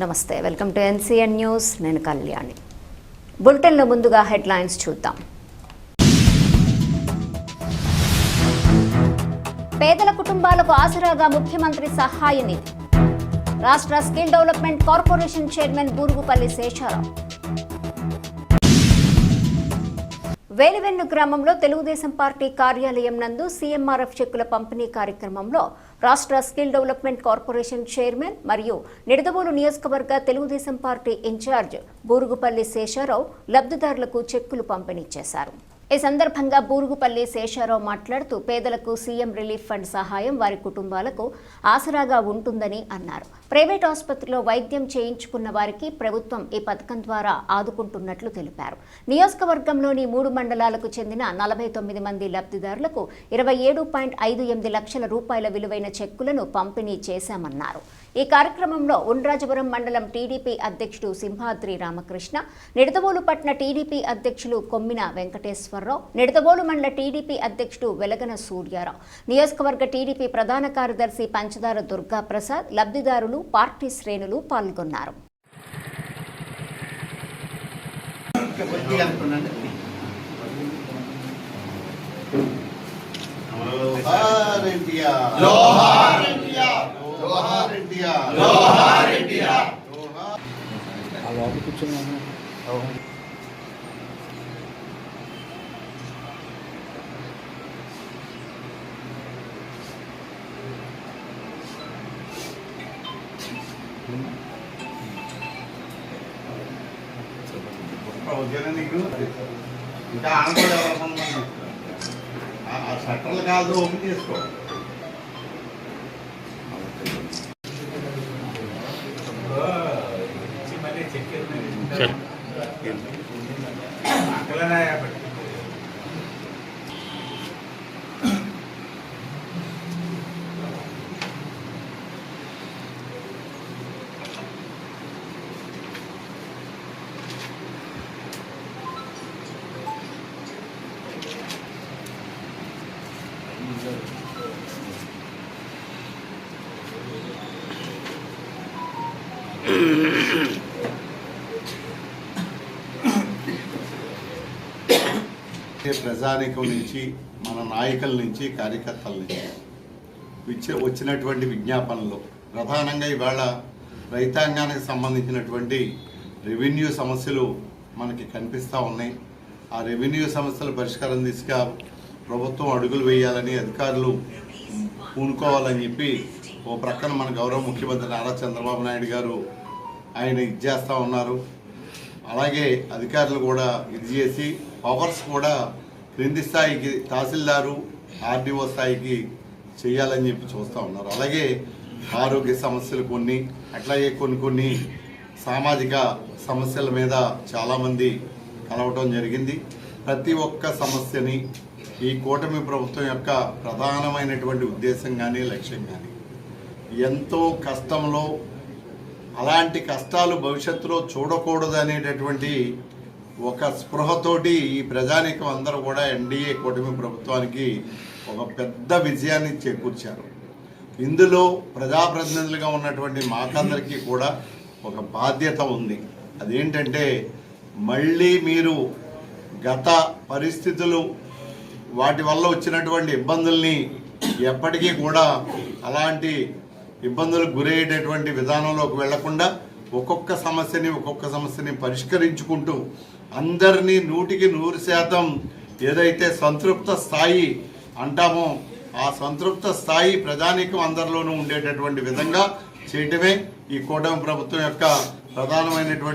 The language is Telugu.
నమస్తే, వెల్కమ్ టు ఎన్సీఎన్ న్యూస్. నేను కళ్యాణి. బులెటిన్లో ముందుగా హెడ్లైన్స్ చూద్దాం. పేదల కుటుంబాలకు ఆసరాగా ముఖ్యమంత్రి సహాయ నిధి. రాష్ట్ర skill development corporation chairman Burugupalli Sesharao. Velivennu గ్రామంలో తెలుగుదేశం పార్టీ కార్యాలయం నందు సీఎంఆర్ఎఫ్ చెక్కుల పంపిణీ కార్యక్రమంలో రాష్ట్ర స్కిల్ డెవలప్మెంట్ కార్పొరేషన్ చైర్మన్ మరియు నిడదవోలు నియోజకవర్గ తెలుగుదేశం పార్టీ ఇన్ఛార్జ్ బూరుగుపల్లి శేషారావు లబ్ధిదారులకు చెక్కులు పంపిణీ చేశారు. ఈ సందర్భంగా బూరుగుపల్లి శేషారావు మాట్లాడుతూ పేదలకు సీఎం రిలీఫ్ ఫండ్ సహాయం వారి కుటుంబాలకు ఆసరాగా ఉంటుందని అన్నారు. ప్రైవేట్ ఆసుపత్రిలో వైద్యం చేయించుకున్న వారికి ప్రభుత్వం ఈ పథకం ద్వారా ఆదుకుంటున్నట్లు తెలిపారు. నియోజకవర్గంలోని 3 మండలాలకు చెందిన 49 మంది లబ్ధిదారులకు 27.58 లక్షల రూపాయల విలువైన చెక్కులను పంపిణీ చేశామన్నారు. ఈ కార్యక్రమంలో ఉండ్రాజపురం మండలం టీడీపీ అధ్యక్షుడు సింహాద్రి రామకృష్ణ, నిడదవోలు పట్టణ టీడీపీ అధ్యక్షులు కొమ్మిన వెంకటేశ్వరరావు, నిడదవోలు మండల టీడీపీ అధ్యక్షుడు వెలగన సూర్యారావు, నియోజకవర్గ టీడీపీ ప్రధాన కార్యదర్శి పంచదార దుర్గా ప్రసాద్, లబ్ధిదారులు, పార్టీ శ్రేణులు పాల్గొన్నారు. నీకు ఇంకా ఆనకూడదు, షట్టర్లు కాదు, ఓపెన్ చేసుకో. ప్రజానీకం నుంచి, మన నాయకుల నుంచి, కార్యకర్తల నుంచి వచ్చినటువంటి విజ్ఞాపనలు ప్రధానంగా ఇవాళ రైతాంగానికి సంబంధించినటువంటి రెవెన్యూ సమస్యలు మనకి కనిపిస్తూ ఉన్నాయి. ఆ రెవెన్యూ సమస్యల పరిష్కారం దిశగా ప్రభుత్వం అడుగులు వేయాలని, అధికారులు పూనుకోవాలని చెప్పి ఓ ప్రక్కన మన గౌరవ ముఖ్యమంత్రి నారా చంద్రబాబు నాయుడు గారు ఆయన చేస్తూ ఉన్నారు. అలాగే అధికారులు కూడా ఇది చేసి పవర్స్ కూడా క్రింది స్థాయికి తహసీల్దారు, ఆర్డీఓ స్థాయికి చేయాలని చెప్పి చూస్తూ ఉన్నారు. అలాగే ఆరోగ్య సమస్యలు కొన్ని, అట్లాగే కొన్ని సామాజిక సమస్యల మీద చాలామంది కలవటం జరిగింది. ప్రతి ఒక్క సమస్యని ఈ కూటమి ప్రభుత్వం యొక్క ప్రధానమైనటువంటి ఉద్దేశం కానీ, లక్ష్యం కానీ ఎంతో కష్టంలో, అలాంటి కష్టాలు భవిష్యత్తులో చూడకూడదు అనేటటువంటి ఒక స్పృహతోటి ఈ ప్రజానీకం అందరూ కూడా ఎన్డీఏ కూటమి ప్రభుత్వానికి ఒక పెద్ద విజయాన్ని చేకూర్చారు. ఇందులో ప్రజాప్రతినిధులుగా ఉన్నటువంటి మాకందరికీ కూడా ఒక బాధ్యత ఉంది. అదేంటంటే, మళ్ళీ మీరు గత పరిస్థితులు, వాటి వల్ల వచ్చినటువంటి ఇబ్బందుల్ని ఎప్పటికీ కూడా అలాంటి ఇబ్బందులకు గురయ్యేటటువంటి విధానంలోకి వెళ్లకుండా ఒక్కొక్క సమస్యని పరిష్కరించుకుంటూ అందరినీ 100% ఏదైతే సంతృప్త స్థాయి అంటామో ఆ సంతృప్త స్థాయి ప్రజానీకం అందరిలోనూ ఉండేటటువంటి విధంగా చేయటమే ఈ కూటమి ప్రభుత్వం యొక్క ప్రధానమైనటువంటి